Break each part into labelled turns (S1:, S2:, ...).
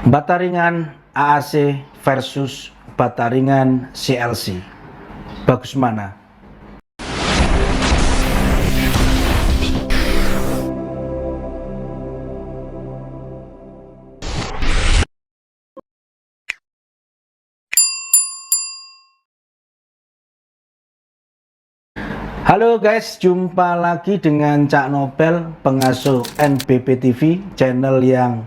S1: Bata ringan AAC versus bata ringan CLC. Bagus mana? Halo guys, jumpa lagi dengan Cak Nobel, pengasuh NBP TV, channel yang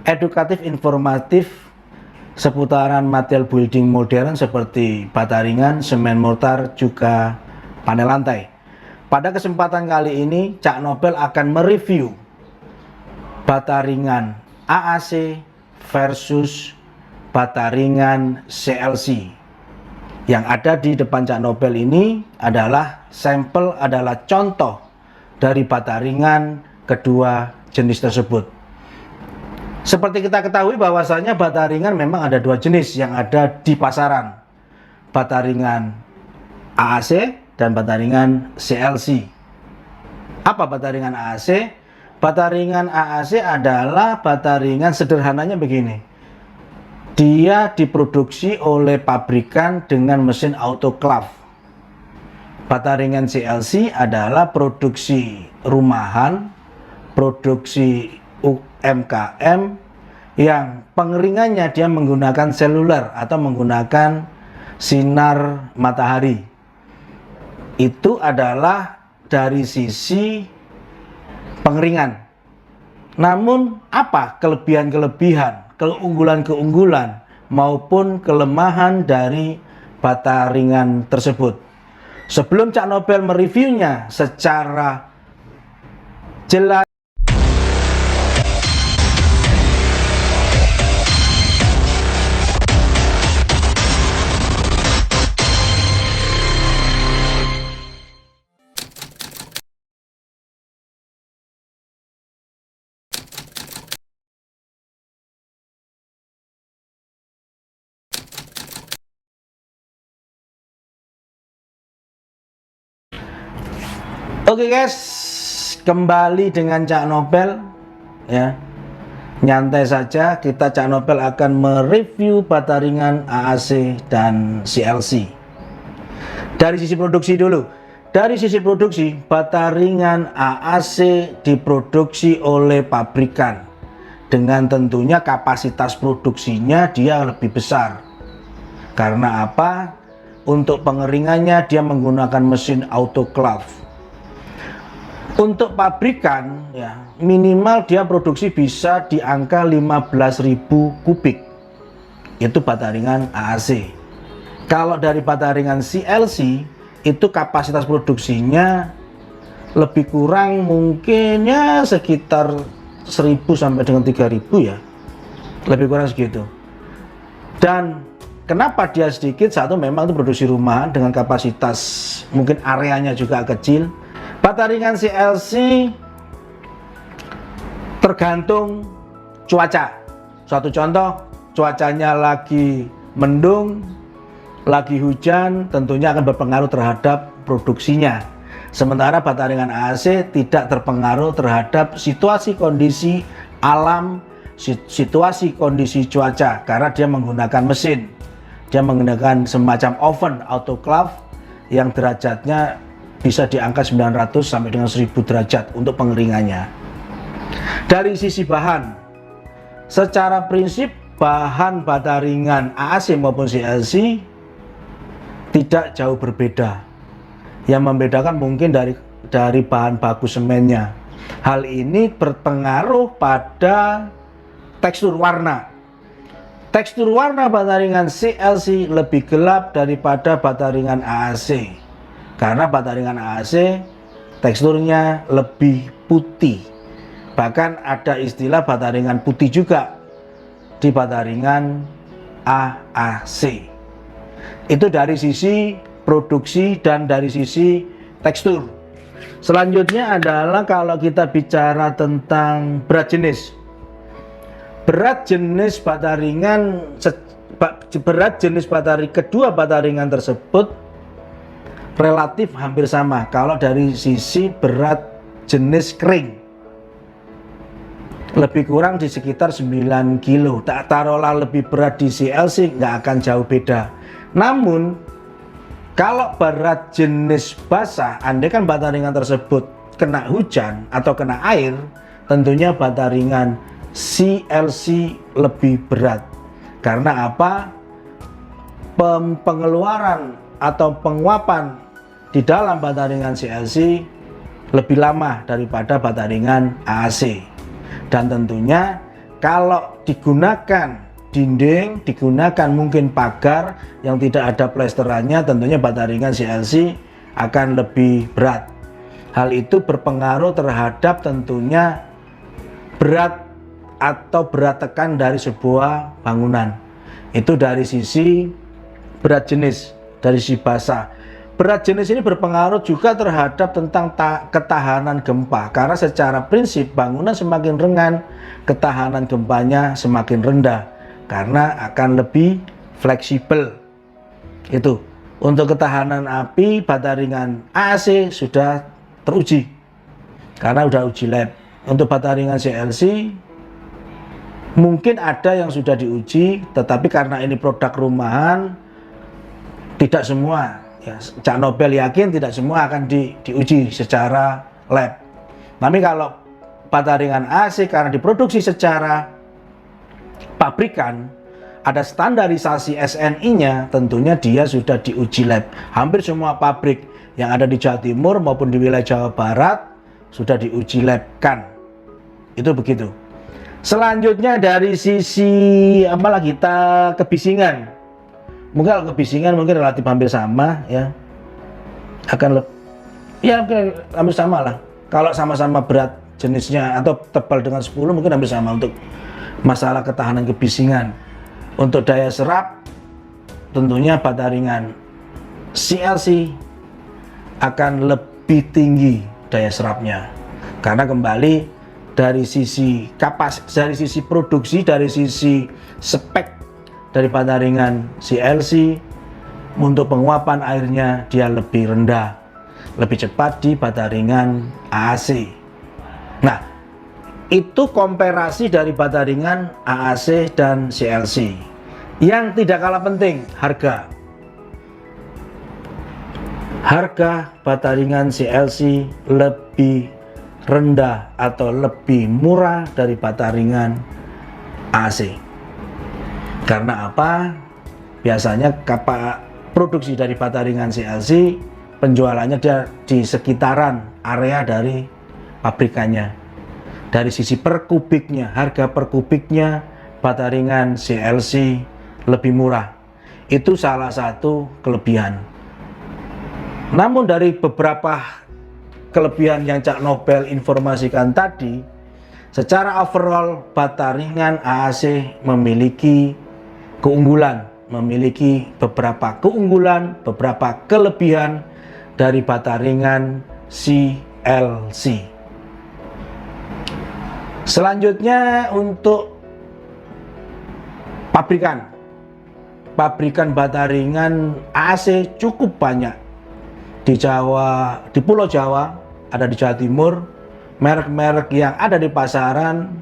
S1: edukatif, informatif seputaran material building modern seperti bata ringan, semen mortar, juga panel lantai. Pada kesempatan kali ini, Cak Nobel akan mereview bata ringan AAC versus bata ringan CLC. Yang ada di depan Cak Nobel ini adalah sampel, adalah contoh dari bata ringan kedua jenis tersebut. Seperti kita ketahui bahwasanya bata ringan memang ada dua jenis yang ada di pasaran. Bata ringan AAC dan bata ringan CLC. Apa bata ringan AAC? Bata ringan AAC adalah bata ringan, sederhananya begini. Dia diproduksi oleh pabrikan dengan mesin autoclave. Bata ringan CLC adalah produksi rumahan, produksi UMKM yang pengeringannya dia menggunakan seluler atau menggunakan sinar matahari. Itu adalah dari sisi pengeringan. Namun apa kelebihan-kelebihan, keunggulan-keunggulan maupun kelemahan dari bata ringan tersebut? Sebelum Cak Nobel mereviewnya secara jelas, oke guys, kembali dengan Cak Nobel ya. Nyantai saja, kita Cak Nobel akan mereview bata ringan AAC dan CLC. Dari sisi produksi dulu. Dari sisi produksi, bata ringan AAC diproduksi oleh pabrikan. Dengan tentunya kapasitas produksinya dia lebih besar. Karena apa? Untuk pengeringannya dia menggunakan mesin autoclave. Untuk pabrikan ya, minimal dia produksi bisa di angka 15.000 kubik. Itu bata ringan AAC. Kalau dari bata ringan CLC itu kapasitas produksinya lebih kurang mungkin ya sekitar 1.000 sampai dengan 3.000 ya. Lebih kurang segitu. Dan kenapa dia sedikit? Satu, memang itu produksi rumahan dengan kapasitas mungkin areanya juga kecil. Bata ringan CLC tergantung cuaca. Suatu contoh, cuacanya lagi mendung, lagi hujan, tentunya akan berpengaruh terhadap produksinya. Sementara bata ringan AAC tidak terpengaruh terhadap situasi kondisi alam, situasi kondisi cuaca, karena dia menggunakan mesin. Dia menggunakan semacam oven autoclave yang derajatnya bisa di angka 900 sampai dengan 1000 derajat untuk pengeringannya. Dari sisi bahan, secara prinsip bahan bata ringan AAC maupun CLC tidak jauh berbeda. Yang membedakan mungkin dari bahan baku semennya. Hal ini berpengaruh pada tekstur warna. Tekstur warna bata ringan CLC lebih gelap daripada bata ringan AAC. Karena bata ringan AAC teksturnya lebih putih. Bahkan ada istilah bata ringan putih juga di bata ringan AAC. Itu dari sisi produksi dan dari sisi tekstur. Selanjutnya adalah kalau kita bicara tentang berat jenis. Berat jenis bata ringan, kedua bata ringan tersebut relatif hampir sama kalau dari sisi berat jenis kering. lebih kurang di sekitar 9 kilo. Tak taruhlah lebih berat di CLC, nggak akan jauh beda. Namun kalau berat jenis basah, andai kan bata ringan tersebut kena hujan atau kena air, tentunya bata ringan CLC lebih berat. Karena apa? Pengeluaran atau penguapan di dalam bata ringan CLC lebih lama daripada bata ringan AAC. Dan tentunya kalau digunakan dinding, digunakan mungkin pagar yang tidak ada plesterannya, tentunya bata ringan CLC akan lebih berat. Hal itu berpengaruh terhadap tentunya berat atau berat tekan dari sebuah bangunan. Itu dari sisi berat jenis, dari sisi basah. Berat jenis ini berpengaruh juga terhadap tentang ketahanan gempa, karena secara prinsip bangunan semakin ringan, ketahanan gempanya semakin rendah karena akan lebih fleksibel. Itu untuk ketahanan api, bata ringan AAC sudah teruji karena udah uji lab. Untuk bata ringan CLC mungkin ada yang sudah diuji, tetapi karena ini produk rumahan, tidak semua, ya, Cak Nobel yakin tidak semua akan diuji secara lab. Tapi kalau bata ringan AC karena diproduksi secara pabrikan, ada standarisasi SNI-nya, tentunya dia sudah diuji lab. Hampir semua pabrik yang ada di Jawa Timur maupun di wilayah Jawa Barat sudah diuji lab kan. Itu begitu. Selanjutnya dari sisi apalagi kita kebisingan. Mungkin kalau kebisingan mungkin relatif hampir sama ya. Hampir sama lah. Kalau sama-sama berat jenisnya atau tebal dengan 10 mungkin hampir sama untuk masalah ketahanan kebisingan. Untuk daya serap tentunya bata ringan CLC akan lebih tinggi daya serapnya. Karena kembali dari sisi dari sisi produksi, dari sisi spek dari bata ringan CLC, untuk penguapan airnya dia lebih rendah, lebih cepat di bata ringan AAC. Nah, itu komparasi dari bata ringan AAC dan CLC. Yang tidak kalah penting, harga. Harga bata ringan CLC lebih rendah atau lebih murah dari bata ringan AAC. Karena apa? Biasanya produksi dari bata ringan CLC penjualannya dia di sekitaran area dari pabrikannya. Dari sisi per kubiknya, harga per kubiknya bata ringan CLC lebih murah. Itu salah satu kelebihan. Namun dari beberapa kelebihan yang Cak Nobel informasikan tadi, secara overall bata ringan AAC memiliki keunggulan, memiliki beberapa keunggulan, beberapa kelebihan dari bata ringan CLC. Selanjutnya untuk pabrikan bata ringan AAC cukup banyak di Jawa, di Pulau Jawa, ada di Jawa Timur. Merek-merek yang ada di pasaran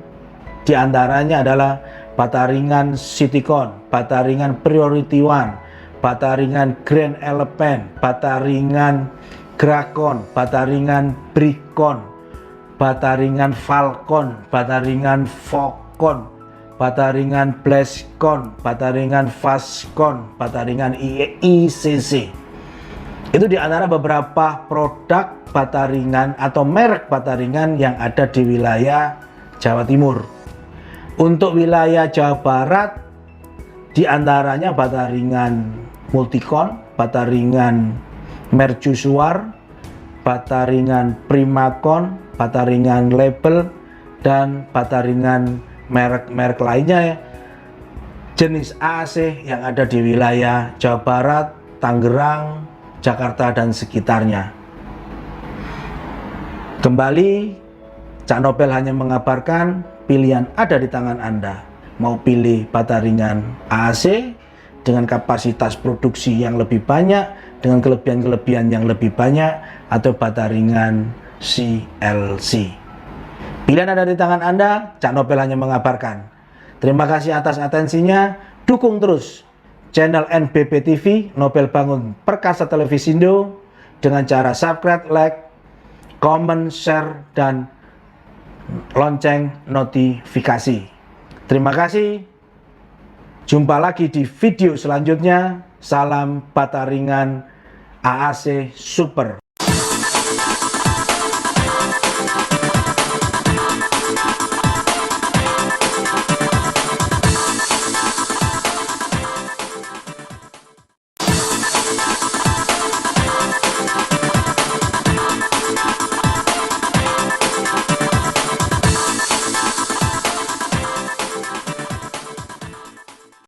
S1: diantaranya adalah bata ringan Citycon, bata ringan Priority One, bata ringan Grand Elephant, bata ringan Gracon, bata ringan Bricon, bata ringan Falcon, bata ringan Focon, bata ringan Blastcon, bata ringan Fastcon, bata ringan ICC. Itu di antara beberapa produk bata ringan atau merek bata ringan yang ada di wilayah Jawa Timur. Untuk wilayah Jawa Barat, di antaranya bata ringan Multicon, bata ringan Mercusuar, bata ringan Primacon, bata ringan Label, dan bata ringan merek-merek lainnya ya, jenis AAC yang ada di wilayah Jawa Barat, Tangerang, Jakarta, dan sekitarnya. Kembali, Cak Nobel hanya mengabarkan pilihan ada di tangan Anda. Mau pilih bata ringan AAC dengan kapasitas produksi yang lebih banyak, dengan kelebihan-kelebihan yang lebih banyak, atau bata ringan CLC. Pilihan ada di tangan Anda, Cak Nopel hanya mengabarkan. Terima kasih atas atensinya, dukung terus channel NBP TV, Nopel Bangun Perkasa Televisindo, dengan cara subscribe, like, comment, share, dan lonceng notifikasi. Terima kasih. Jumpa lagi di video selanjutnya. Salam Bataringan AAC Super.